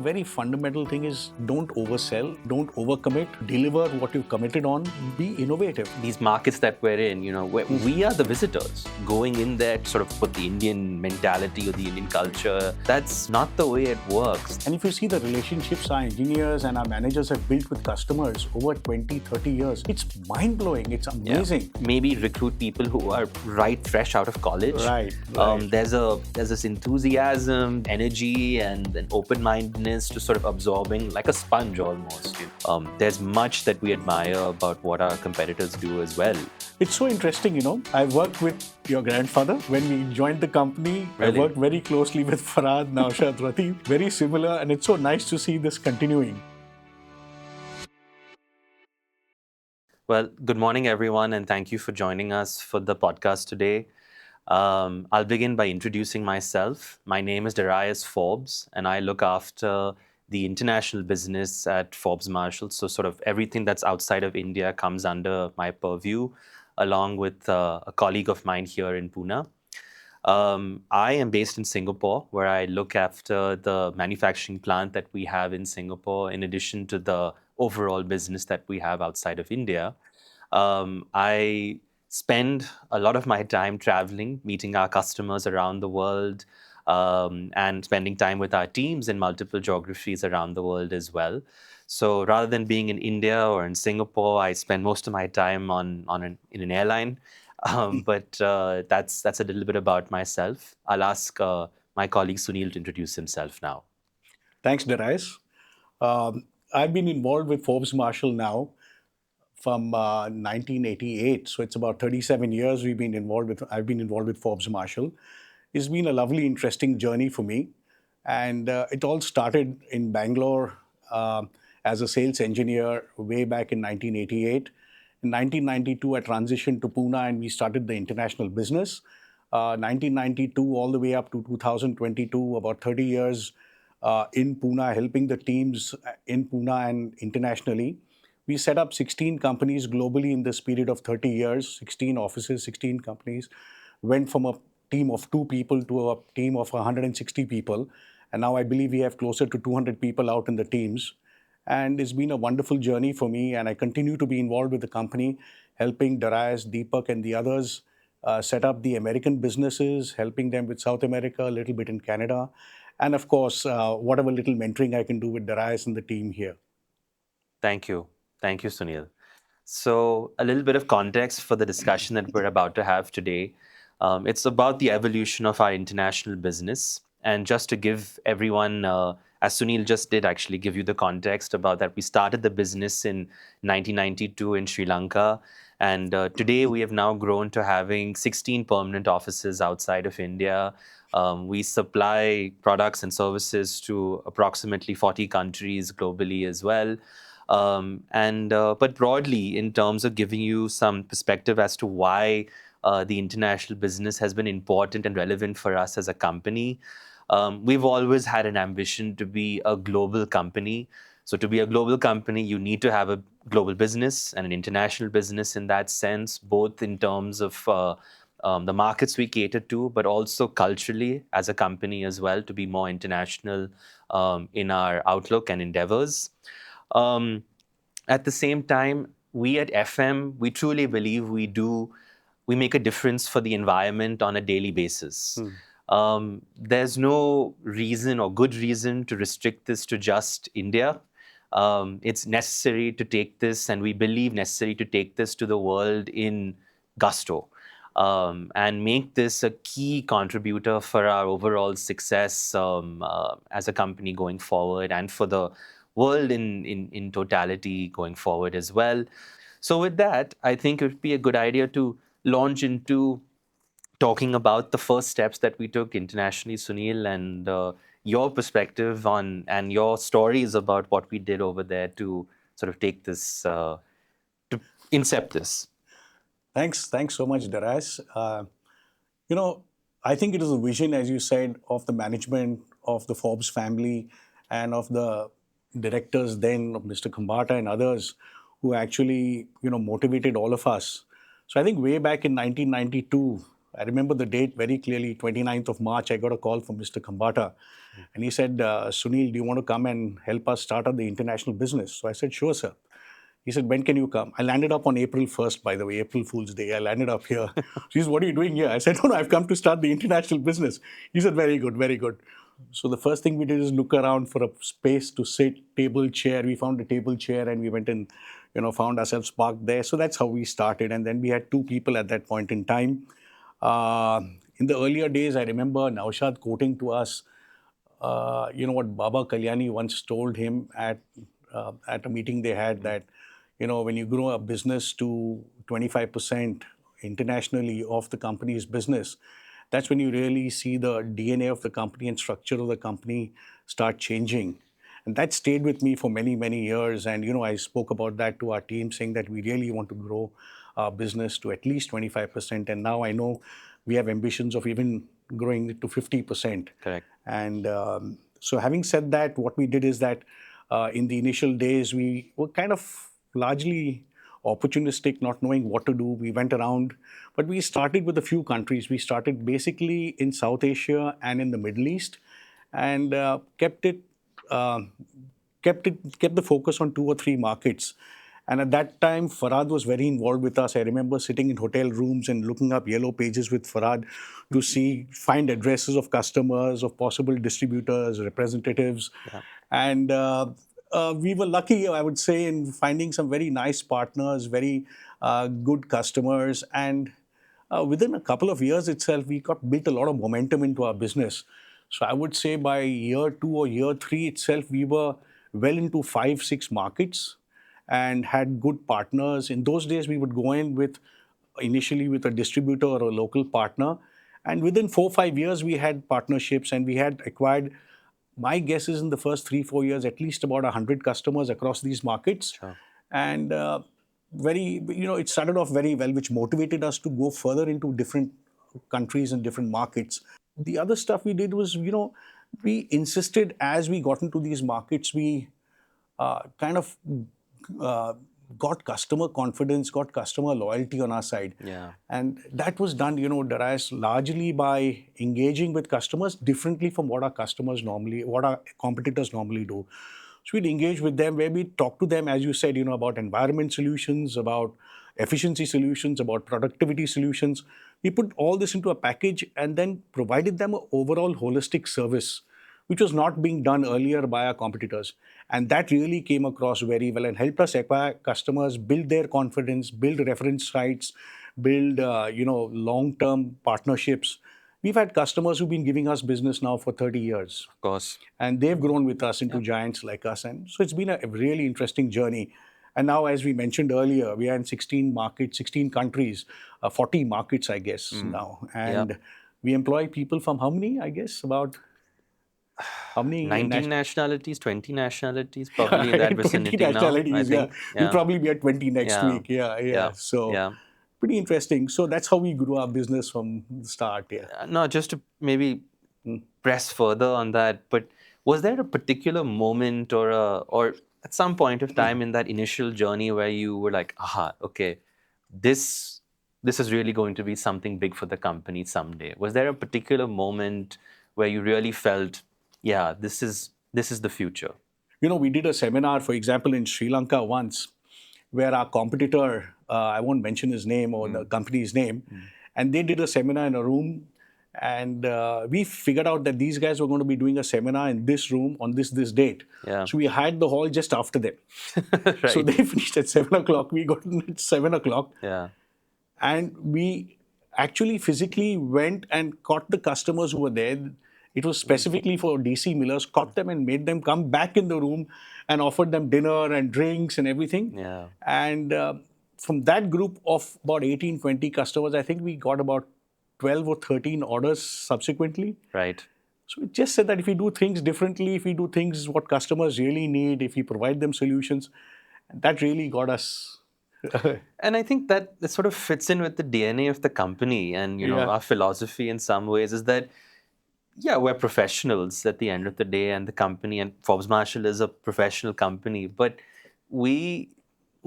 very fundamental thing is don't oversell, don't overcommit, deliver what you've committed on, be innovative. These markets that we're in, we are the visitors. Going in there to sort of put the Indian mentality or the Indian culture, that's not the way it works. And if you see the relationships our engineers and our managers have built with customers over 20, 30 years, it's mind-blowing, it's amazing. Maybe recruit people who are fresh out of college. Right. There's this enthusiasm, energy, and an open-mindedness to sort of absorbing like a sponge almost. There's much that we admire about what our competitors do as well. It's so interesting, I worked with your grandfather when we joined the company. Really? I worked very closely with Farhad, Naushad, Rati. Very similar, and it's so nice to see this continuing. Well, good morning, everyone, and thank you for joining us for the podcast today. I'll begin by introducing myself. My name is Darius Forbes, and I look after the international business at Forbes Marshall. So sort of everything that's outside of India comes under my purview, along with a colleague of mine here in Pune. I am based in Singapore, where I look after the manufacturing plant that we have in Singapore, in addition to the overall business that we have outside of India. I spend a lot of my time traveling, meeting our customers around the world, and spending time with our teams in multiple geographies around the world as well. So rather than being in India or in Singapore, I spend most of my time in an airline. But that's a little bit about myself. I'll ask my colleague Sunil to introduce himself now. Thanks, Darius. I've been involved with Forbes Marshall now from 1988, so it's about 37 years I've been involved with Forbes Marshall. It's been a lovely, interesting journey for me, and it all started in Bangalore as a sales engineer way back in 1988. In 1992, I transitioned to Pune and we started the international business. 1992 all the way up to 2022, about 30 years in Pune, helping the teams in Pune and internationally. We set up 16 companies globally in this period of 30 years, 16 offices, 16 companies. Went from a team of 2 people to a team of 160 people. And now I believe we have closer to 200 people out in the teams. And it's been a wonderful journey for me. And I continue to be involved with the company, helping Darius, Deepak, and the others set up the American businesses, helping them with South America, a little bit in Canada. And of course, whatever little mentoring I can do with Darius and the team here. Thank you. Thank you, Sunil. So a little bit of context for the discussion that we're about to have today. It's about the evolution of our international business. And just to give everyone, as Sunil just did actually give you the context about that, we started the business in 1992 in Sri Lanka. And today we have now grown to having 16 permanent offices outside of India. We supply products and services to approximately 40 countries globally as well. But broadly, in terms of giving you some perspective as to why the international business has been important and relevant for us as a company, we've always had an ambition to be a global company. So to be a global company, you need to have a global business and an international business in that sense, both in terms of the markets we cater to, but also culturally as a company as well, to be more international in our outlook and endeavors. At the same time, we at FM, we truly believe we make a difference for the environment on a daily basis. There's no reason or good reason to restrict this to just India. It's necessary to take this, and we believe necessary to take this to the world in gusto, and make this a key contributor for our overall success as a company going forward, and for the world in totality going forward as well. So with that, I think it would be a good idea to launch into talking about the first steps that we took internationally, Sunil, and your perspective on and your stories about what we did over there to sort of take this, to incept this. Thanks so much, Darius. I think it is a vision, as you said, of the management of the Forbes family and of the directors then, of Mr. Khambata and others, who actually, motivated all of us. So I think way back in 1992, I remember the date very clearly, 29th of March. I got a call from Mr. Kambata, and he said, Sunil, do you want to come and help us start up the international business? So I said, sure, sir. He said, when can you come? I landed up on April 1st, by the way, April Fool's Day. I landed up here. He said, what are you doing here? I said, no, I've come to start the international business. He said, very good, very good. So the first thing we did is look around for a space to sit, table, chair. We found a table chair and we went and, found ourselves parked there. So that's how we started. And then we had two people at that point in time. Uh, in the earlier days, I remember Naushad quoting to us, what Baba Kalyani once told him at a meeting they had, that, when you grow a business to 25% internationally of the company's business, that's when you really see the DNA of the company and structure of the company start changing. And that stayed with me for many, many years. And, I spoke about that to our team, saying that we really want to grow our business to at least 25%. And now I know we have ambitions of even growing it to 50%. Correct. And so having said that, what we did is that in the initial days, we were kind of largely opportunistic, not knowing what to do. We went around, but we started with a few countries. We started basically in South Asia and in the Middle East, and uh, kept the focus on two or three markets. And at that time, Farad was very involved with us. I remember sitting in hotel rooms and looking up yellow pages with Farad to find addresses of customers, of possible distributors, representatives. Yeah. And we were lucky, I would say, in finding some very nice partners, very good customers. And within a couple of years itself, we got built a lot of momentum into our business. So I would say by year 2 or year 3 itself, we were well into 5, 6 markets and had good partners. In those days, we would go in initially with a distributor or a local partner. And within 4, 5 years, we had partnerships and we had acquired, my guess is in the first 3, 4 years, at least about 100 customers across these markets. Sure. And it started off very well, which motivated us to go further into different countries and different markets. The other stuff we did was, we insisted as we got into these markets, we kind of uh, got customer confidence, got customer loyalty on our side. Yeah. And that was done, Darius, largely by engaging with customers differently from what our competitors normally do. So we'd engage with them where we talk to them, as you said, about environment solutions, about efficiency solutions, about productivity solutions. We put all this into a package and then provided them an overall holistic service, which was not being done earlier by our competitors. And that really came across very well and helped us acquire customers, build their confidence, build reference sites, build long-term partnerships. We've had customers who've been giving us business now for 30 years. Of course. And they've grown with us into Yeah. giants like us. And so it's been a really interesting journey. And now, as we mentioned earlier, we are in 16 markets, 16 countries, 40 markets, I guess, now. Yeah. And we employ people from how many, I guess, about how many 19 nationalities, 20 nationalities, probably in that 20 vicinity now, I nationalities, yeah. think. We'll Yeah. probably be at 20 next Yeah. week. Yeah, yeah. Yeah. So Yeah. pretty interesting. So that's how we grew our business from the start. Yeah. No, just to maybe press further on that, but was there a particular moment or at some point of time in that initial journey where you were like, aha, okay, this this is really going to be something big for the company someday? Was there a particular moment where you really felt, yeah, this is the future? We did a seminar, for example, in Sri Lanka once, where our competitor, I won't mention his name or the company's name, and they did a seminar in a room. And we figured out that these guys were going to be doing a seminar in this room on this date. Yeah. So we hired the hall just after them. So Right. they finished at 7 o'clock. We got in at 7 o'clock. Yeah. And we actually physically went and caught the customers who were there. It was specifically for DC Millers, caught them and made them come back in the room and offered them dinner and drinks and everything. Yeah. And from that group of about 18, 20 customers, I think we got about 12 or 13 orders subsequently. Right. So it just said that if we do things differently, if we do things what customers really need, if we provide them solutions, that really got us. And I think that sort of fits in with the DNA of the company and Yeah. our philosophy in some ways is that yeah, we're professionals at the end of the day, and the company and Forbes Marshall is a professional company, but we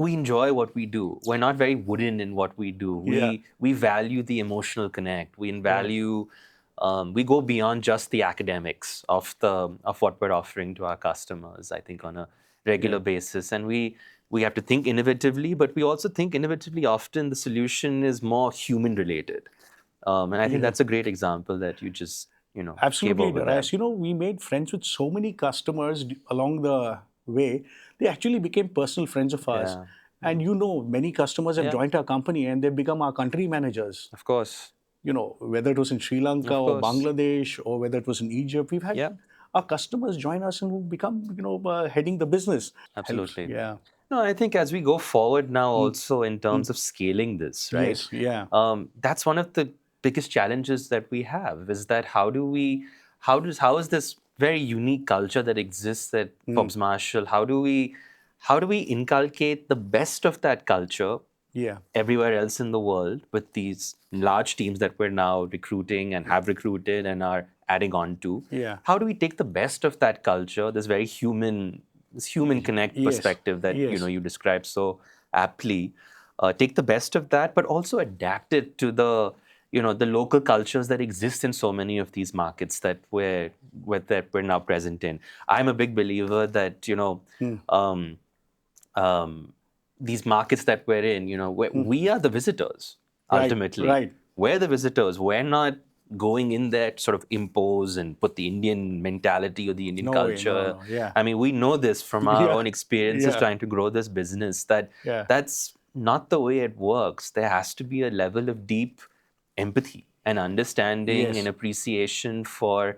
we enjoy what we do. We're not very wooden in what we do. Yeah. We value the emotional connect. We Right. value we go beyond just the academics of what we're offering to our customers. I think on a regular Yeah. basis, and we have to think innovatively, but we also think innovatively. Often the solution is more human related, and I think Yeah. that's a great example that you just gave Absolutely, over there. Darius. We made friends with so many customers along the way. They actually became personal friends of ours. Yeah, And many customers have yeah, joined our company and they've become our country managers. of course, Whether it was in Sri Lanka of or course, Bangladesh or whether it was in Egypt, we've had yeah. our customers join us and who become, heading the business. Helps. Absolutely. Yeah. No, I think as we go forward now, Mm, also in terms mm. of scaling this, right? Yes. Yeah. That's one of the biggest challenges that we have is that how is this very unique culture that exists at Mm. Forbes Marshall? How do we inculcate the best of that culture Yeah. everywhere else in the world with these large teams that we're now recruiting and have recruited and are adding on to? Yeah. How do we take the best of that culture, this human connect Yes. perspective that Yes. you described so aptly, take the best of that, but also adapt it to the local cultures that exist in so many of these markets that we're now present in. I'm a big believer that Mm. um, um, these markets that we're in, we are the visitors Right. ultimately. Right. We're the visitors. We're not going in there to sort of impose and put the Indian mentality or the Indian No way. No, culture. no. Yeah. I mean, we know this from our Yeah. own experiences Yeah. trying to grow this business that Yeah. that's not the way it works. There has to be a level of deep empathy and understanding and Yes. appreciation for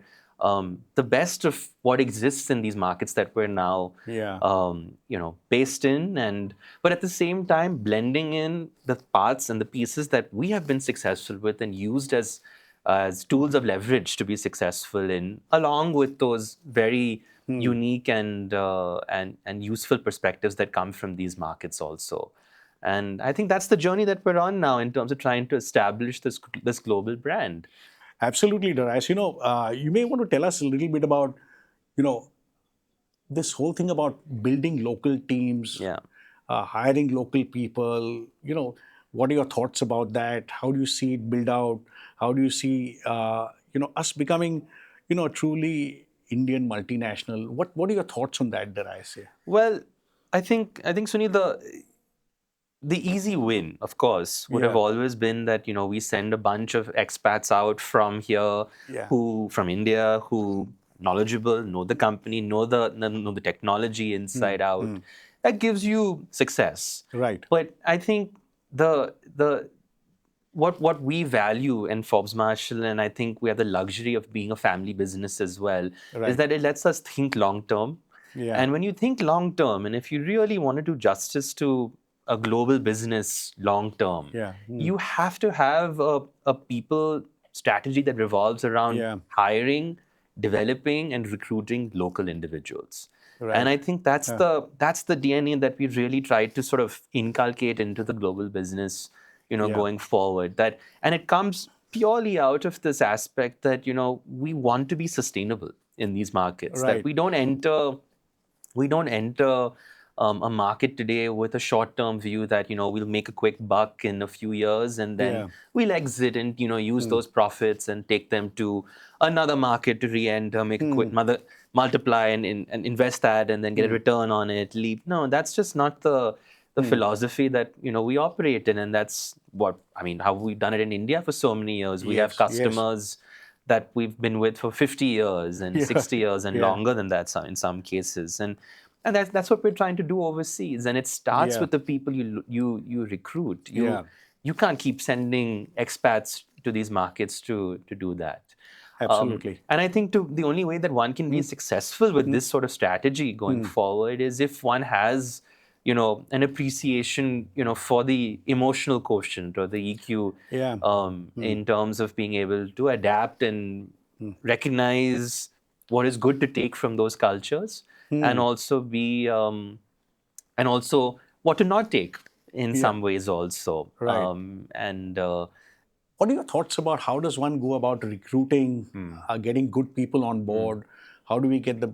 the best of what exists in these markets that we're now Yeah. based in, and but at the same time blending in the parts and the pieces that we have been successful with and used as tools of leverage to be successful in, along with those very Hmm. unique and useful perspectives that come from these markets also. And I think that's the journey that we're on now in terms of trying to establish this global brand. Absolutely, Darius. You may want to tell us a little bit about, you know, this whole thing about building local teams, Yeah. hiring local people. What are your thoughts about that? How do you see it build out? How do you see, us becoming, truly Indian multinational? What are your thoughts on that, Darius? Well, I think Sunil, the easy win, of course, would have Yeah. always been that we send a bunch of expats out from here, Yeah. who from India, who knowledgeable, know the company, know the technology Hmm. inside out. Hmm. That gives you success. Right. But I think the what we value in Forbes Marshall, and I think we have the luxury of being a family business as well, is Right. that it lets us think long term. Yeah. And when you think long term, and if you really want to do justice to a global business long term, Yeah. Hmm. you have to have a people strategy that revolves around Yeah. hiring, developing, and recruiting local individuals. And Right. I think that's the DNA that we really tried to sort of inculcate into the global business, Yeah. going forward. And it comes purely out of this aspect that we want to be sustainable in these markets. That Right. we don't enter a market today with a short-term view that we'll make a quick buck in a few years and then Yeah. we'll exit and use Hmm. those profits and take them to another market to re-enter, make a quick Hmm. multiply and invest that and then get a Hmm. return on it. Leave. No, that's just not the Hmm. philosophy that we operate in, and that's how we've done it in India for so many years. We have Yes. Yes. customers that we've been with for 50 years and Yeah. 60 years and Yeah. longer than that in some cases. And that's what we're trying to do overseas. And it starts Yeah. with the people you recruit. You Yeah. you can't keep sending expats to these markets to do that. Absolutely. And I think the only way that one can be Hmm. successful with Hmm. this sort of strategy going Hmm. forward is if one has, an appreciation, for the emotional quotient or the EQ, Yeah. Hmm. in terms of being able to adapt and recognize what is good to take from those cultures, and Hmm. also what to not take in Yeah. some ways also. Right. And What are your thoughts about how does one go about recruiting, getting good people on board? How do we get the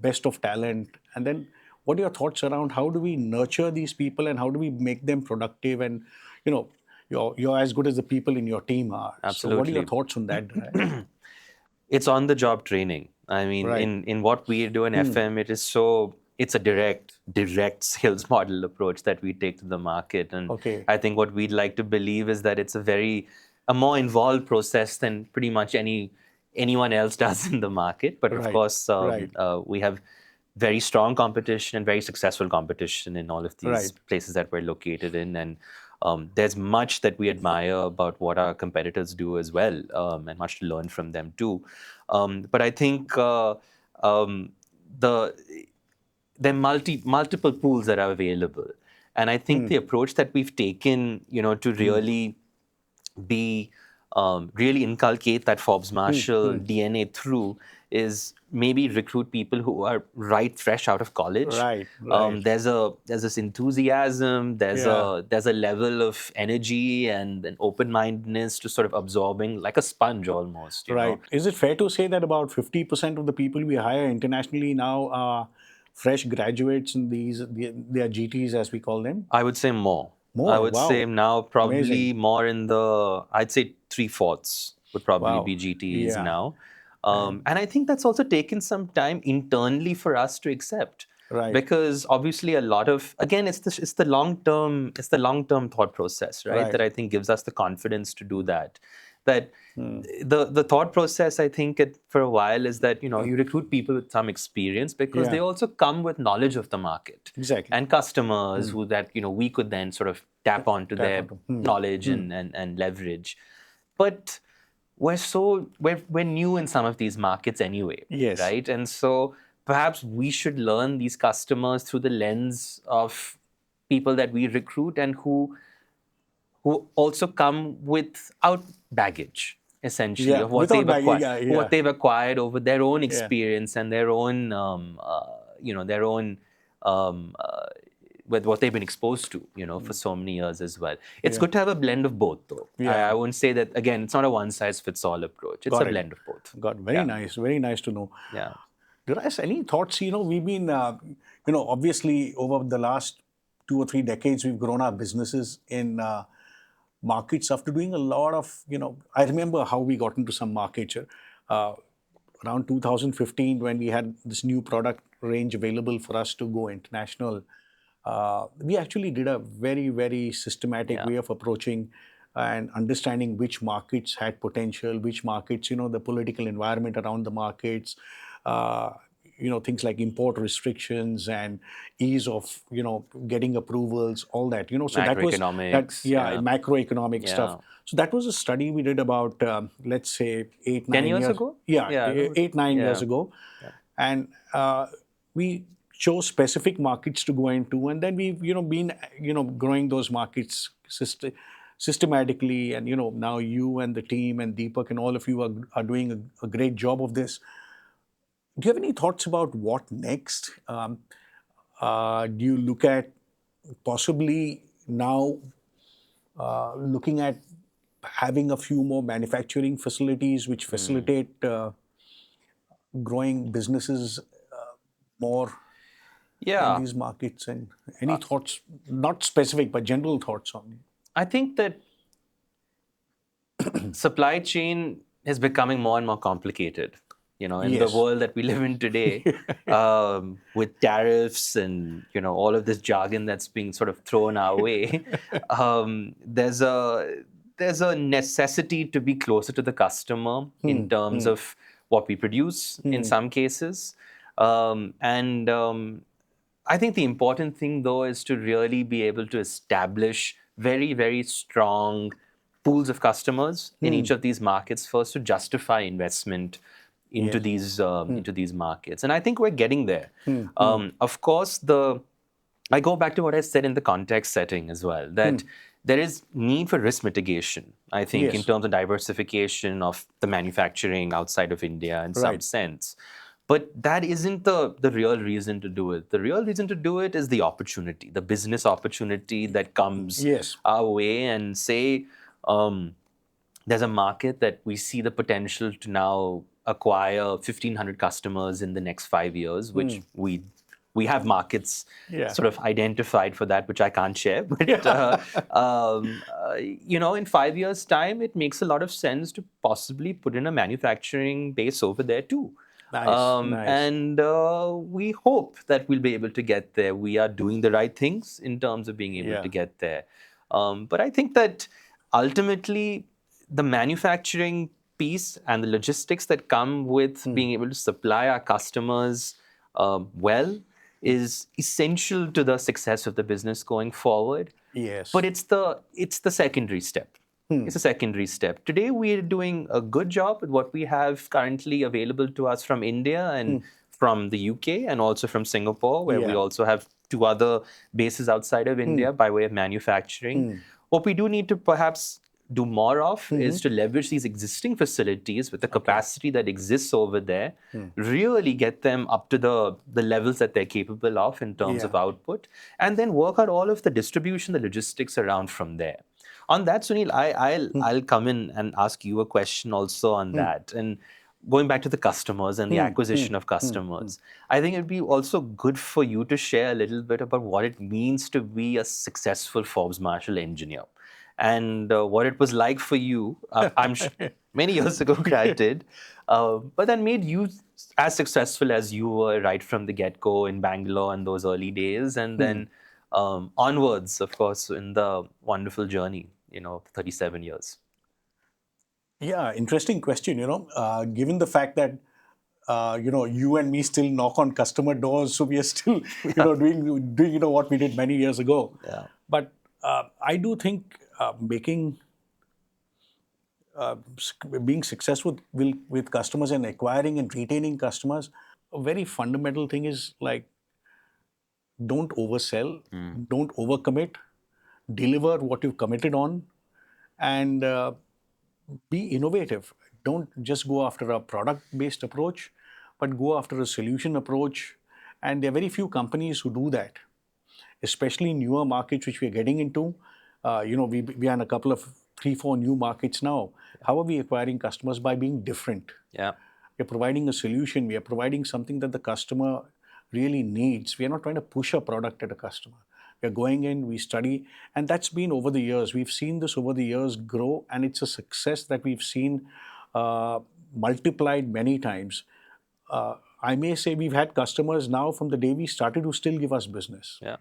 best of talent? And then what are your thoughts around how do we nurture these people and how do we make them productive? And you know, you're as good as the people in your team are. So, what are your Absolutely. thoughts on that, Darius? It's on the job training. I mean, Right. in what we do in FM, it's a direct sales model approach that we take to the market. And Okay. I think what we'd like to believe is that it's a more involved process than pretty much anyone else does in the market. But of Right. course, Right. we have very strong competition and very successful competition in all of these Right. places that we're located in. And there's much that we admire about what our competitors do as well, and much to learn from them too. But I think um, the there are multiple pools that are available, and I think the approach that we've taken, to be really inculcate that Forbes Marshall DNA through is maybe recruit people who are right fresh out of college. Right. Right. There's this enthusiasm, Yeah. there's a level of energy and an open-mindedness to sort of absorbing like a sponge almost, Right. Is it fair to say that about 50% of the people we hire internationally now are fresh graduates in they are GTs as we call them? I would say more. I More. would say Wow. now Amazing. probably more I'd say three-fourths would probably be Wow. GTs Yeah. now. And And I think that's also taken some time internally for us to accept. right. Because obviously a lot of, again, it's the long term thought process, right? Right. That I think gives us the confidence to do that. That the thought process, I think, for a while is that you recruit people with some experience because they Yeah. also come with knowledge of the market Exactly. and customers who that we could then sort of tap onto Tap their onto. knowledge and leverage. But we're new in some of these markets anyway, Yes. right? And so perhaps we should learn these customers through the lens of people that we recruit and who also come without baggage, essentially, Yeah. of Without bagging. Yeah. what Yeah. they've acquired over their own Yeah. experience and their own their own um, uh, with what they've been exposed to, for so many years as well. It's Yeah. good to have a blend of both, though. I Yeah. wouldn't say that, again, it's not a one size fits all approach. It's a Got it. blend of both. Got very Yeah. nice. Very nice to know. Yeah. Darius, any thoughts? We've been, obviously over the last 2 or 3 decades, we've grown our businesses in markets after doing a lot of, I remember how we got into some markets around 2015 when we had this new product range available for us to go international. We actually did a very, very systematic Yeah. way of approaching and understanding which markets had potential, which markets, the political environment around the markets, uh, things like import restrictions and ease of, getting approvals, all that, so that was that, Macroeconomics. yeah, Yeah. macroeconomic stuff. Yeah. So that was a study we did about, let's say, 8, 10 9 years years. ago? Yeah, Yeah. 8, 9 years Yeah. ago. Yeah. And we chose specific markets to go into, and then we've been growing those markets systematically. And now you and the team and Deepak and all of you are doing a great job of this. Do you have any thoughts about what next? Do you look at possibly now looking at having a few more manufacturing facilities which facilitate growing businesses more in Yeah. these markets? And any thoughts, not specific, but general thoughts on it? I think that supply chain is becoming more and more complicated. In the Yes. world that we live in today, with tariffs and all of this jargon that's being sort of thrown our way, there's a necessity to be closer to the customer in terms of what we produce in some cases, and I think the important thing, though, is to really be able to establish very, very strong pools of customers in each of these markets first to justify investment into Yes. these markets. And I think we're getting there. Of course, I go back to what I said in the context setting as well, that there is need for risk mitigation, I think, in Yes. terms of diversification of the manufacturing outside of India in some Right. sense. But that isn't the real reason to do it. The real reason to do it is the opportunity, the business opportunity that comes Yes. our way, and say, there's a market that we see the potential to now acquire 1,500 customers in the next 5 years, which we we have markets Yeah. sort of identified for that, which I can't share. But in 5 years' time, it makes a lot of sense to possibly put in a manufacturing base over there too. Nice, nice. And we hope that we'll be able to get there. We are doing the right things in terms of being able to Yeah. get there. But I think that ultimately, the manufacturing piece and the logistics that come with being able to supply our customers well is essential to the success of the business going forward. But Yes. it's the secondary step. It's a secondary step. Today we're doing a good job with what we have currently available to us from India and from the UK and also from Singapore, where we Yeah. also have two other bases outside of India by way of manufacturing. What we do need to perhaps do more of is to leverage these existing facilities with the Okay. capacity that exists over there, really get them up to the levels that they're capable of in terms Yeah. of output, and then work out all of the distribution, the logistics around from there. On that, Sunil, I'll come in and ask you a question also on that. And going back to the customers and the acquisition of customers, I think it'd be also good for you to share a little bit about what it means to be a successful Forbes Marshall engineer and what it was like for you. Many years ago, granted, but that made you as successful as you were right from the get-go in Bangalore in those early days, and then onwards, of course, in the wonderful journey, 37 years. Yeah, interesting question. Given the fact that you and me still knock on customer doors, so we are still doing what we did many years ago. Yeah. But I do think being successful with customers and acquiring and retaining customers, a very fundamental thing is like don't oversell, don't overcommit, deliver what you've committed on, and be innovative. Don't just go after a product-based approach, but go after a solution approach. And there are very few companies who do that, especially in newer markets which we are getting into. We are in a couple of 3, 4 new markets now. How are we acquiring customers? By being different. Yeah. We're providing a solution. We are providing something that the customer really needs. We are not trying to push a product at a customer. We're going in, we study, and that's been over the years. We've seen this over the years grow, and it's a success that we've seen multiplied many times. I may say we've had customers now from the day we started who still give us business, Yeah.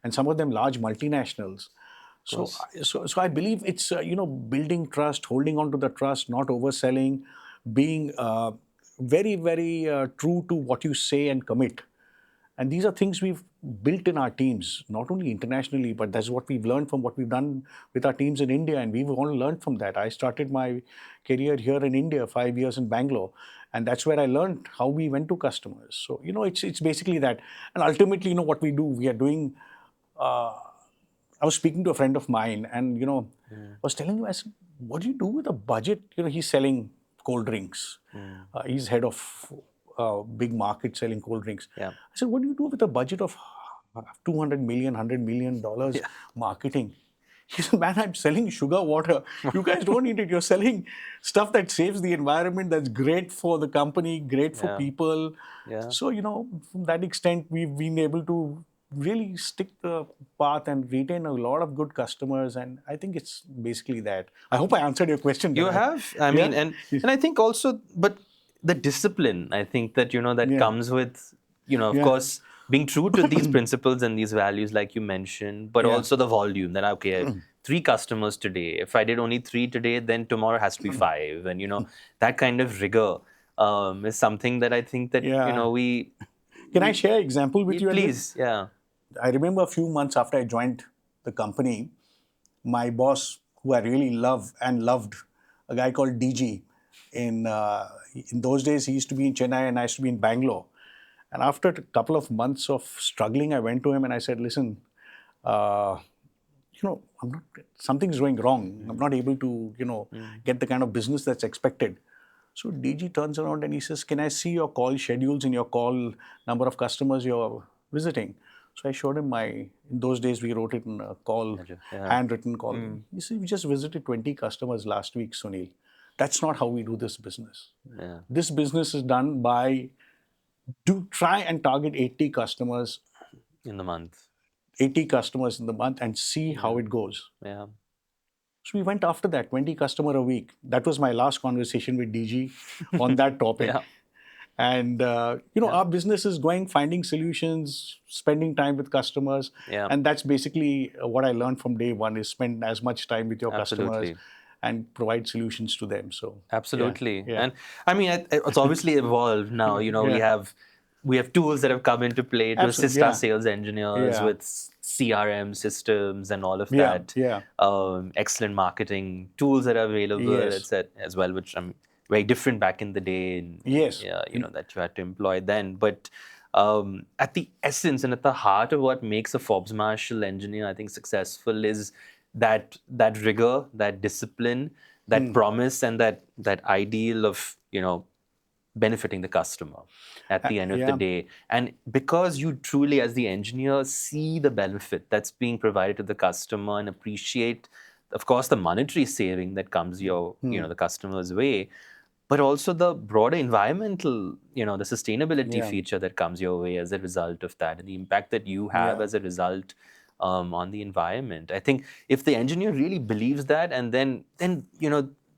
and some of them large multinationals. So, so I believe it's building trust, holding on to the trust, not overselling, being very, very true to what you say and commit. And these are things we've built in our teams, not only internationally, but that's what we've learned from what we've done with our teams in India, and we've all learned from that. I started my career here in India, 5 years in Bangalore, and that's where I learned how we went to customers. So it's basically that, and ultimately, what we do, we are doing. I was speaking to a friend of mine, and I was telling him, I said, "What do you do with a budget?" He's selling cold drinks. He's head of big market selling cold drinks. Yeah. I said, "What do you do with a budget of 200 million, $100 million marketing?" He said, "Man, I'm selling sugar water. You guys don't need it. You're selling stuff that saves the environment, that's great for the company, great for Yeah. people." Yeah. So, from that extent, we've been able to really stick the path and retain a lot of good customers. And I think it's basically that. I hope I answered your question. You have, I mean, and I think also, but the discipline, I think that that Yeah. comes with, of Yeah. course, being true to these principles and these values, like you mentioned, but Yeah. also the volume. That okay, 3 customers today. If I did only 3 today, then tomorrow has to be 5, and that kind of rigor is something that I think that Yeah. we. Can I share an example with you on this? Please, yeah. I remember a few months after I joined the company, my boss, who I really love and loved, a guy called DG. In those days, he used to be in Chennai and I used to be in Bangalore. And after a couple of months of struggling, I went to him and I said, "Listen, something's going wrong. I'm not able to, get the kind of business that's expected." So DG turns around and he says, "Can I see your call schedules and your call number of customers you're visiting?" So I showed him in those days we wrote it in a call, Yeah. handwritten call. He said, "We just visited 20 customers last week, Sunil. That's not how we do this business. Yeah. This business is done by do try and target 80 customers, In the month. 80 customers in the month and see how Yeah. it goes. Yeah. So we went after that, 20 customer a week. That was my last conversation with DG on that topic. Yeah. And Yeah. our business is going, finding solutions, spending time with customers, Yeah. and that's basically what I learned from day one: is spend as much time with your customers Absolutely. and provide solutions to them. So yeah, Absolutely. yeah, And I mean, it's obviously evolved now. We yeah, have tools that have come into play to absolutely, assist our yeah, sales engineers yeah, with CRM systems and all of yeah, that. yeah, Excellent marketing tools that are available, yes, etc. as well, which I'm very different back in the day, and yes, yeah, that you had to employ then. But at the essence and at the heart of what makes a Forbes Marshall engineer, I think, successful is that rigor, that discipline, that promise, and that ideal of benefiting the customer at the end of the yeah, day. And because you truly, as the engineer, see the benefit that's being provided to the customer and appreciate, of course, the monetary saving that comes the customer's way, but also the broader environmental, the sustainability yeah, feature that comes your way as a result of that, and the impact that you have yeah, as a result on the environment. I think if the engineer really believes that, and then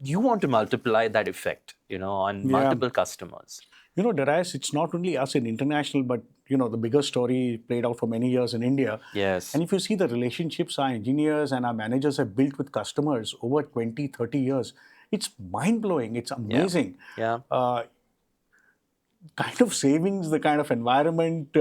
you want to multiply that effect, on yeah. multiple customers. Darius, it's not only us in international, but the bigger story played out for many years in India. Yes. And if you see the relationships our engineers and our managers have built with customers over 20, 30 years, it's mind blowing. It's Yeah. amazing. Yeah. Kind of savings, the kind of environment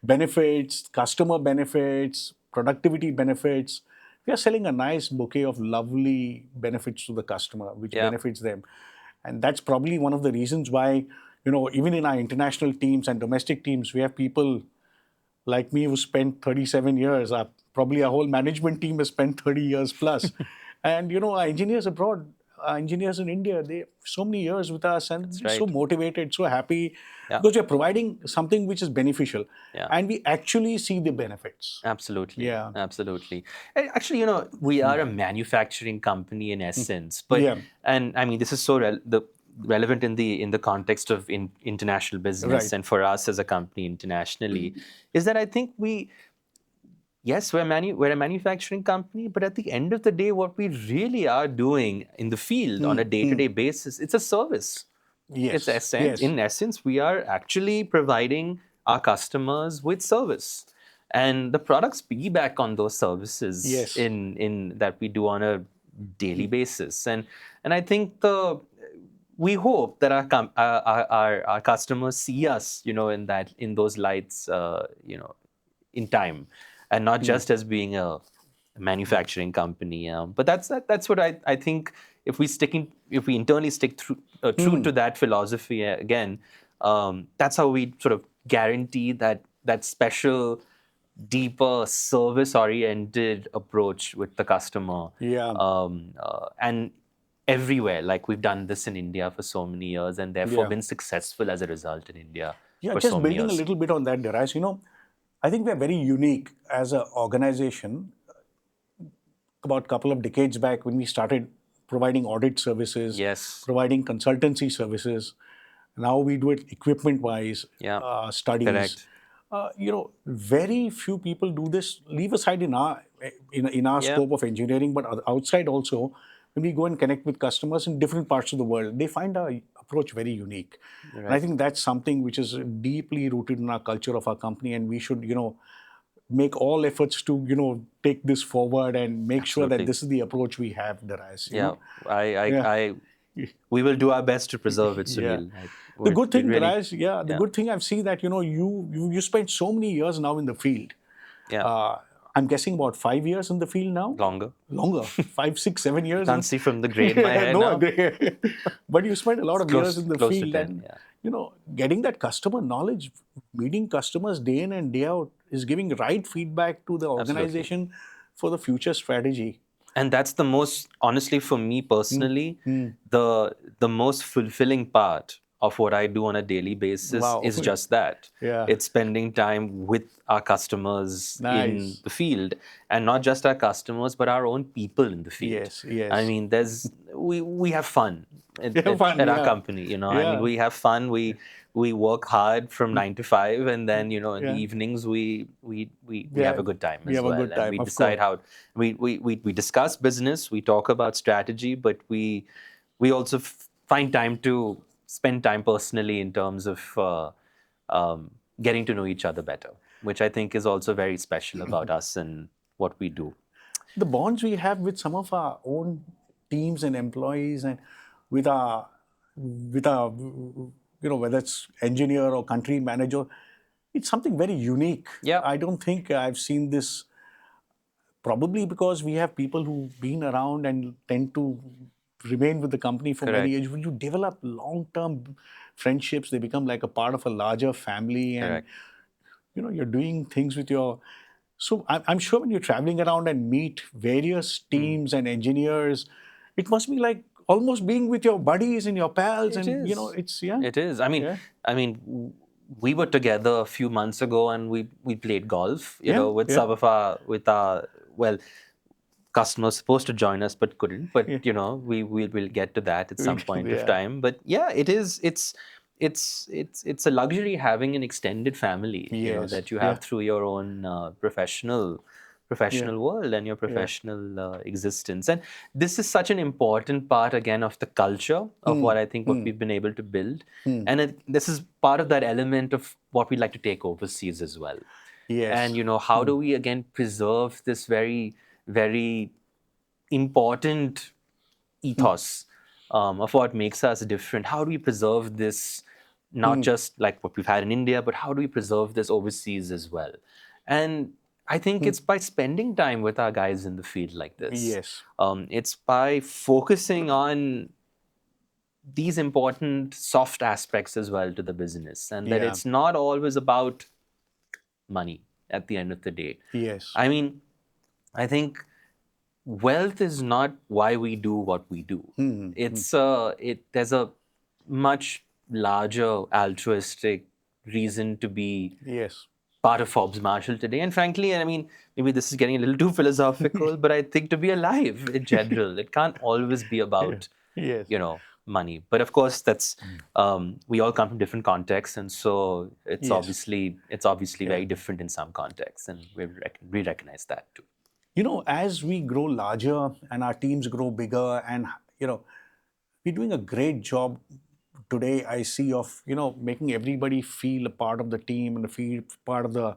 benefits, customer benefits, productivity benefits. We are selling a nice bouquet of lovely benefits to the customer, which Yeah. benefits them. And that's probably one of the reasons why, even in our international teams and domestic teams, we have people like me who spent 37 years. Probably our whole management team has spent 30 years plus. And, our engineers abroad, our engineers in India, they so many years with us and That's they're so right. motivated, so happy Yeah. because we're providing something which is beneficial Yeah. and we actually see the benefits. Absolutely, Yeah. absolutely. And actually, we are a manufacturing company in essence, but Yeah. and I mean, this is so relevant in the context of international business, Right. and for us as a company internationally, is that I think yes, we're a manufacturing company, but at the end of the day, what we really are doing in the field on a day-to-day basis, it's a service. Yes. Yes. In essence, we are actually providing our customers with service, and the products piggyback on those services Yes. in that we do on a daily basis. And I think we hope that our customers see us, in those lights, in time, and not just as being a manufacturing company. But that's what I think. If we internally stick true to that philosophy, again, that's how we sort of guarantee that special, deeper, service-oriented approach with the customer. Yeah. And everywhere, like we've done this in India for so many years, and therefore Yeah. been successful as a result in India Yeah, for so just many building a years. little bit on that, Darius, I think we're very unique as an organization. About a couple of decades back, when we started providing audit services, Yes. providing consultancy services, now we do it equipment-wise, Yeah. studies. Correct. Very few people do this. Leave aside in our Yeah. scope of engineering, but outside also, when we go and connect with customers in different parts of the world, they find our approach very unique. And I Right. think that's something which is deeply rooted in our culture of our company, and we should, make all efforts to, take this forward and make sure that Absolutely. this is the approach we have, Yeah. Yeah. We will do our best to preserve it, Yeah. Sunil. The We're good we thing, really, Darius, yeah, the yeah, good thing I've seen that, you spent so many years now in the field. yeah, Uh, I'm guessing about 5 years in the field now. longer. Longer, 5, 6, 7 years. Can't see from the gray in my hair No, now. but you spent a lot It's of years in the close to field, 10. and Yeah. getting that customer knowledge, meeting customers day in and day out, is giving right feedback to the Absolutely. organization for the future strategy. And that's the most, honestly, for me personally, the most fulfilling part of what I do on a daily basis Wow. is just that. Yeah. It's spending time with our customers in Nice. the field, and not just our customers, but our own people in the field. Yes. I Yes. mean, we have fun Yeah. Fun. at our Yeah. company. I mean, Yeah. we have fun. we work hard from 9 to 5, and then in the Yeah. evenings we have Yeah. a good time We as have a well, good and time, we of course. decide how we discuss business, we talk about strategy, but we also find time to spend time personally in terms of getting to know each other better, which I think is also very special about us and what we do. The bonds we have with some of our own teams and employees, and with our whether it's engineer or country manager, it's something very unique. Yeah, I don't think I've seen this, probably because we have people who've been around and tend to remain with the company for many correct, years. When you develop long-term friendships, they become like a part of a larger family, and correct. you're doing things with your. So I'm sure when you're traveling around and meet various Hmm. teams and engineers, it must be like almost being with your buddies and your pals, It and is. it's, yeah, It is. yeah, I mean, we were together a few months ago, and we played golf. yeah, With yeah, some of our with our well, customers supposed to join us but couldn't. But yeah, we will get to that at some point of yeah. time. But yeah, it is. It's a luxury having an extended family. Yes, That you have yeah, through your own yeah, professional world and your yeah. professional existence. And this is such an important part again of the culture of Hmm, what I think what hmm, we've been able to build. hmm. And this is part of that element of what we'd like to take overseas as well. And Yes. how Hmm, do we again preserve this very important hmm, ethos of what makes us different? How do we preserve this, not hmm. just like what we've had in India, but how do we preserve this overseas as well? And I think Hmm. it's by spending time with our guys in the field like this. Yes. It's by focusing on these important soft aspects as well to the business, and that Yeah. it's not always about money at the end of the day. Yes. I mean, I think wealth is not why we do what we do. Hmm, hmm. There's a much larger altruistic reason to be Yes. part of Forbes Marshall today. And frankly, I mean, maybe this is getting a little too philosophical, but I think to be alive in general, it can't always be Yeah. about Yes. money. But of course, that's we all come from different contexts, and so Yes. it's obviously Yeah. very different in some contexts, and we recognize that too. As we grow larger and our teams grow bigger, and you know, we're doing a great job today, I see, of making everybody feel a part of the team and feel part of the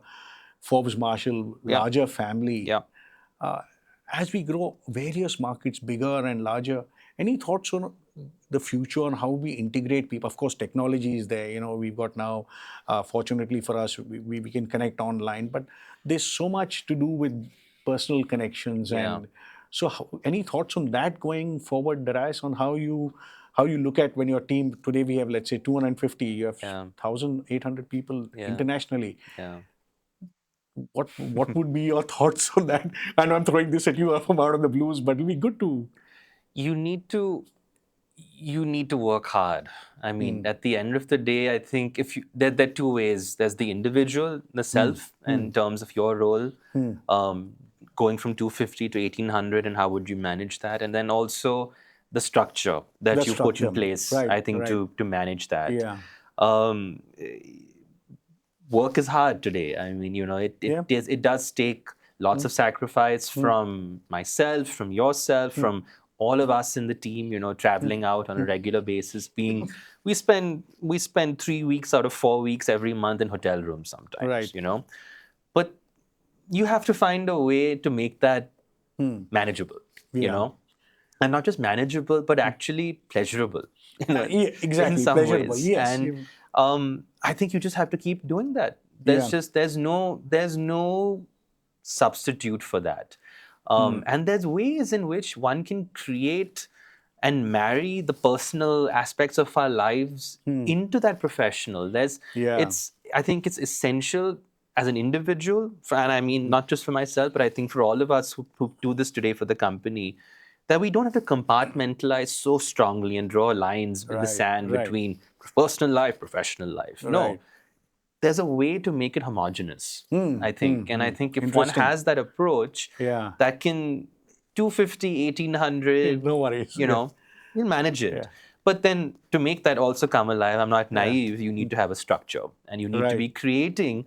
Forbes Marshall Yeah, larger family. yeah. Uh, as we grow various markets bigger and larger, any thoughts on the future on how we integrate people? Of course, technology is there. We've got now, fortunately for us, we can connect online, but there's so much to do with personal connections. Yeah, And so, any thoughts on that going forward, Darius, on how you look at when your team today, we have, let's say, 250, you have yeah, 1,800 people yeah, internationally. yeah. What would be your thoughts on that? I know I'm throwing this at you from out of the blues, but it'll be good to. You need to you need to work hard. I mean, Hmm, at the end of the day, I think if you there are two ways. There's the individual, the hmm, self, hmm, in terms of your role, hmm. um, going from 250 to 1800, and how would you manage that? And then also the structure The that you put in structure, place, right, I think, right, to manage that. yeah, Um, Work is hard today. I mean, yeah, it does take lots hmm, of sacrifice hmm, from myself, from yourself, hmm, from all of us in the team. hmm, Traveling out on a hmm. regular basis. We spend 3 weeks out of 4 weeks every month in hotel rooms sometimes. Right, But you have to find a way to make that hmm, manageable. You yeah. know, and not just manageable, but actually pleasurable. Yeah, In exactly, some pleasurable. ways. Yes, And I think you just have to keep doing that. yeah, There's no substitute for that. hmm, And there's ways in which one can create and marry the personal aspects of our lives hmm, into that professional. yeah, I think it's essential as an individual, and I mean, hmm, not just for myself, but I think for all of us who do this today for the company, that we don't have to compartmentalize so strongly and draw lines in the right, sand right, between personal life, professional life. No, right. there's a way to make it homogenous, Hmm, I hmm, think. And I hmm. think if one Interesting. has that approach, Yeah, that can 250, yeah, 1800, no worries. you Yeah, know, you'll manage it. yeah, But then to make that also come alive, I'm not Yeah. naive, you need to have a structure and you need to Right. be creating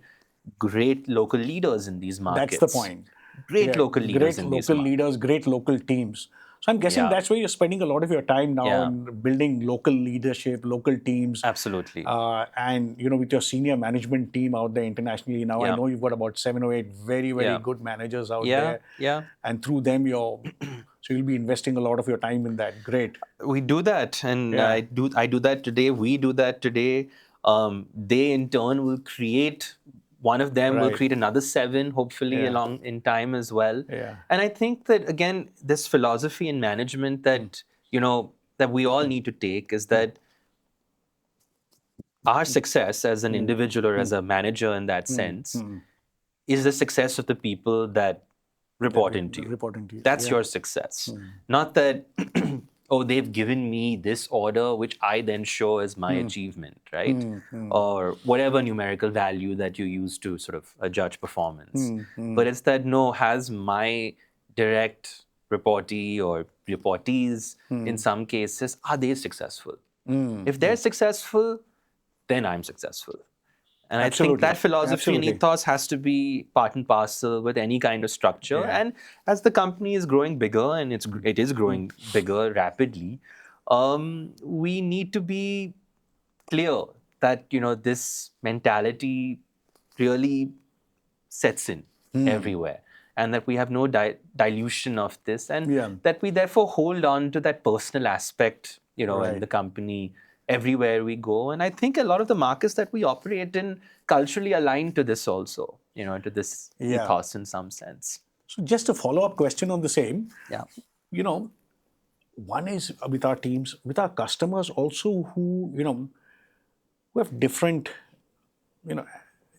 great local leaders in these That's the markets. point. Great Yeah, local leaders great in these local leaders, markets. great local teams. So I'm guessing Yeah, that's where you're spending a lot of your time now yeah, in building local leadership, local teams, absolutely. and with your senior management team out there internationally. Now I Yeah, know you've got about 7 or 8 very, very yeah, good managers out yeah, there, yeah. and through them so you'll be investing a lot of your time in that. Great. We do that, and Yeah. I do that today. We do that today. They in turn will create, one of them will Right. create another seven, hopefully Yeah. along in time as well. Yeah. And I think that again, this philosophy in management that that we all need to take is that our success as an individual or as a manager in that sense is the success of the people that That report into you. reporting to you. That's Yeah. your success. Not that, oh, they've given me this order, which I then show as my achievement, right? Or whatever numerical value that you use to sort of judge performance. But it's that, no, has my direct reportee or reportees, in some cases, are they successful? If they're successful, then I'm successful. And I think Absolutely. that philosophy and Absolutely. ethos has to be part and parcel with any kind of structure. Yeah. And as the company is growing bigger, and it is growing bigger rapidly, we need to be clear that this mentality really sets in everywhere, and that we have no dilution of this, and Yeah. that we therefore hold on to that personal aspect, in Right. the company everywhere we go. And I think a lot of the markets that we operate in culturally align to this also, to this Yeah. ethos in some sense. So just a follow-up question on the same. Yeah. You know, one is with our teams, with our customers also who have different, you know,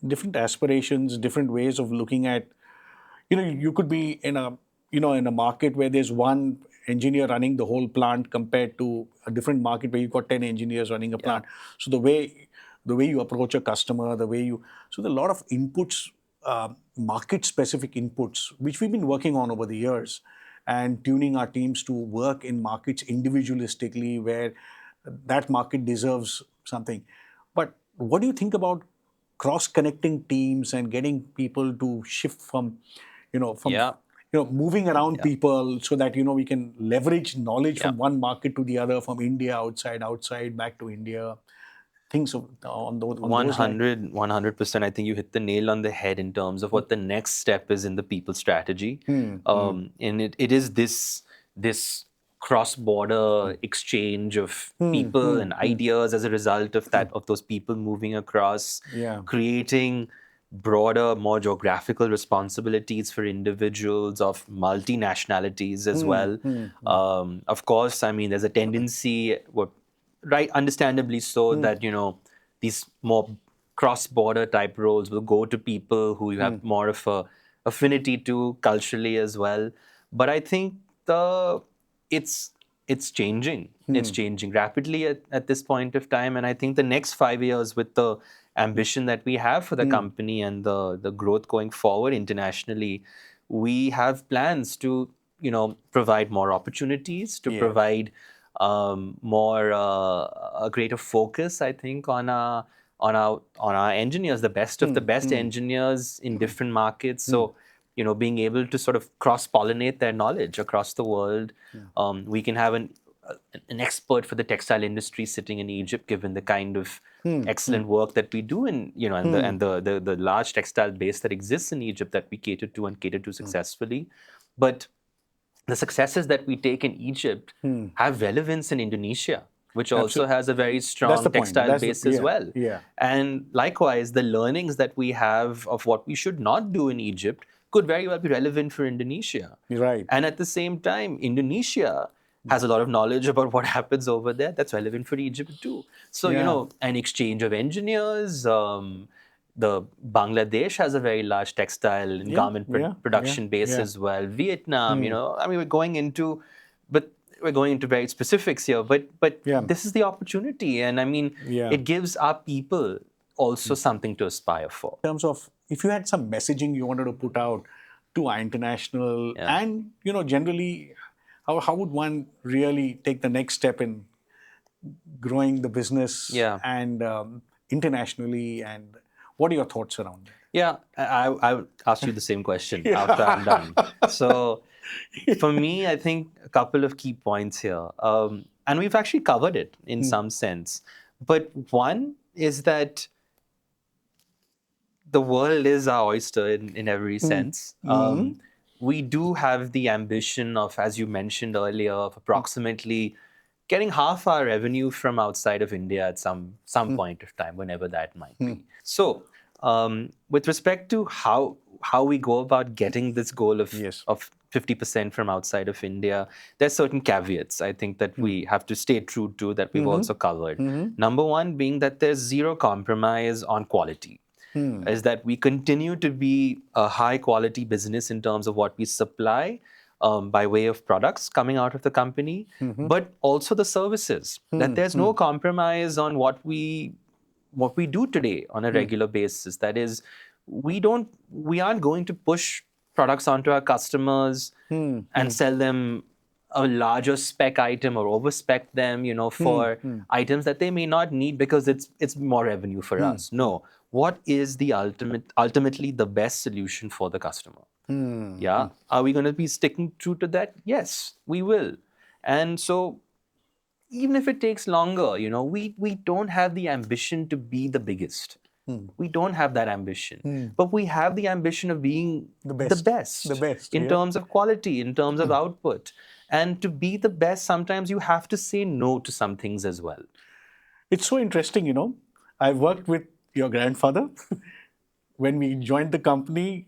different aspirations, different ways of looking at, you could be in a market where there's one engineer running the whole plant compared to a different market where you've got 10 engineers running a Yeah. plant. So the way you approach a customer, so there are a lot of inputs, market specific inputs, which we've been working on over the years, and tuning our teams to work in markets individualistically where that market deserves something. But what do you think about cross connecting teams and getting people to shift from Yeah. moving around Yeah. people so that we can leverage knowledge Yeah. from one market to the other, from India outside back to India, things on those lines. 100%. I think you hit the nail on the head in terms of what the next step is in the people strategy. And it is this cross-border exchange of people and ideas as a result of those people moving across, Yeah. creating broader, more geographical responsibilities for individuals of multinationalities as well. Of course, I mean, there's a tendency, right, understandably so, that these more cross-border type roles will go to people who you have more of a affinity to culturally as well. But I think it's it's changing. It's changing rapidly at this point of time, and I think the next 5 years, with the ambition that we have for the company and the growth going forward internationally, we have plans to provide more opportunities, to Yeah. provide more a greater focus, I think, on our engineers, the best of the best engineers in different markets. So being able to sort of cross pollinate their knowledge across the world. We can have an expert for the textile industry sitting in Egypt, given the kind of excellent work that we do, and the large textile base that exists in Egypt that we cater to and cater to successfully. But the successes that we take in Egypt have relevance in Indonesia, which also Absolutely. has a very That's the strong point. textile base as Yeah. well. Yeah. And likewise, the learnings that we have of what we should not do in Egypt could very well be relevant for Indonesia. Right. And at the same time, Indonesia has a lot of knowledge about what happens over there that's relevant for Egypt too. So, Yeah. an exchange of engineers. The Bangladesh has a very large textile and Yeah. garment Yeah. Yeah. production base Yeah. as well. Vietnam, I mean, but we're going into very specifics here. But Yeah. this is the opportunity, and I mean, Yeah. it gives our people also something to aspire for. In terms of if you had some messaging you wanted to put out to our international Yeah. and generally, how would one really take the next step in growing the business Yeah. and internationally? And what are your thoughts around that? Yeah, I would ask you the same question after I'm Yeah. done. So, for me, I think a couple of key points here, and we've actually covered it in some sense. But one is that the world is our oyster in every sense. We do have the ambition of, as you mentioned earlier, of approximately getting half our revenue from outside of India at some point of time, whenever that might be. So, with respect to how we go about getting this goal Yes. of 50% from outside of India, there's certain caveats I think that we have to stay true to that we've also covered. Number one being that there's zero compromise on quality. Is that we continue to be a high quality business in terms of what we supply by way of products coming out of the company, but also the services. That there's no compromise on what we do today on a regular basis. That is, we aren't going to push products onto our customers and sell them a larger spec item or overspec them, for items that they may not need because it's more revenue for us. No, what is the ultimately the best solution for the customer? Yeah, are we going to be sticking true to that? Yes, we will. And so even if it takes longer, we don't have the ambition to be the biggest. We don't have that ambition, but we have the ambition of being The the best. The best best. in Yeah. terms of quality, in terms of output. And to be the best, sometimes you have to say no to some things as well. It's so interesting. I worked with your grandfather. When we joined the company,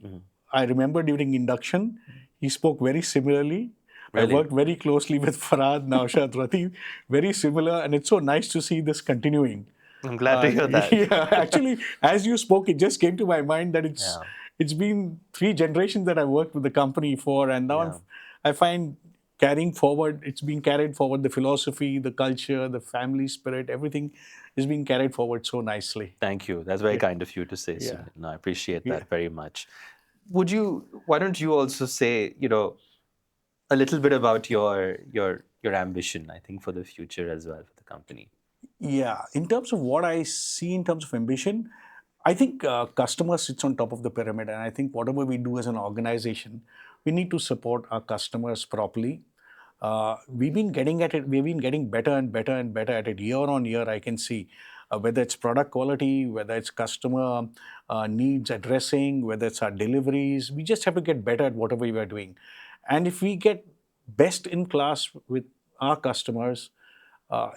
I remember during induction, he spoke very similarly. I Really. worked very closely with Farhad, Naushad, Rati, very similar, and it's so nice to see this continuing. I'm glad to hear that. Yeah, actually, as you spoke, it just came to my mind that it's Yeah. it's been 3 generations that I worked with the company for, and now Yeah. I find carrying forward, it's being carried forward. The philosophy, the culture, the family spirit, everything is being carried forward so nicely. Thank you. That's very Yeah, kind of you to say, yeah, Sunil. No, I appreciate yeah. that very much. Why don't you also say, a little bit about your ambition, I think, for the future as well for the company. Yeah, in terms of what I see in terms of ambition, I think customer sits on top of the pyramid, and I think whatever we do as an organization, we need to support our customers properly. We've been getting at it. We've been getting better and better and better at it year on year. I can see whether it's product quality, whether it's customer needs addressing, whether it's our deliveries. We just have to get better at whatever we are doing, and if we get best in class with our customers,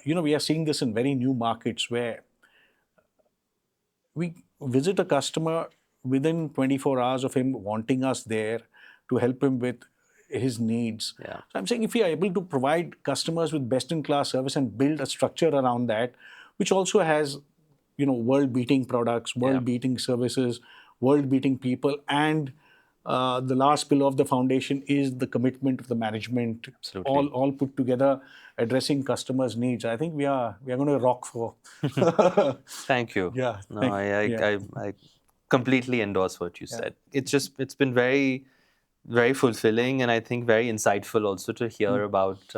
we are seeing this in very new markets where we visit a customer within 24 hours of him wanting us there to help him with his needs. Yeah. So I'm saying if we are able to provide customers with best in class service and build a structure around that, which also has, world beating products, Yeah. world beating services, world beating people, and the last pillar of the foundation is the commitment of the management, Absolutely. all put together, addressing customers' needs. I think we are going to rock for. Thank you. Yeah, No, I completely endorse what you yeah. said. It's been very, very fulfilling, and I think very insightful also to hear about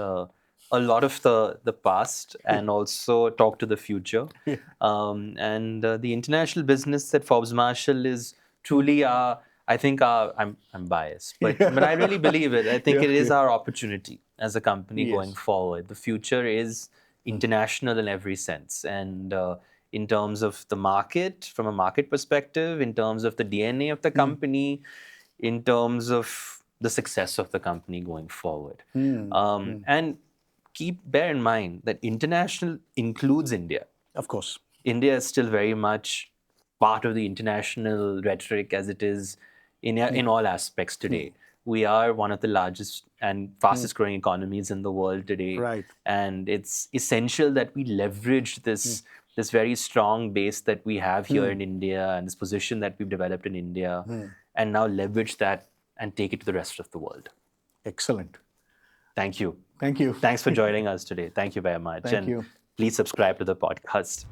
a lot of the past and also talk to the future. And the international business at Forbes Marshall is truly our. I think I'm biased, but I really believe it. I think Yeah, it is yeah. our opportunity as a company going Yes. forward. The future is international in every sense, and in terms of the market, from a market perspective, in terms of the DNA of the company, in terms of the success of the company going forward. And bear in mind that international includes India. Of course. India is still very much part of the international rhetoric as it is in all aspects today. We are one of the largest and fastest growing economies in the world today. Right. And it's essential that we leverage this very strong base that we have here in India and this position that we've developed in India and now leverage that and take it to the rest of the world. Excellent. Thank you. Thank you. Thanks for joining us today. Thank you very much. Thank And you. please subscribe to the podcast.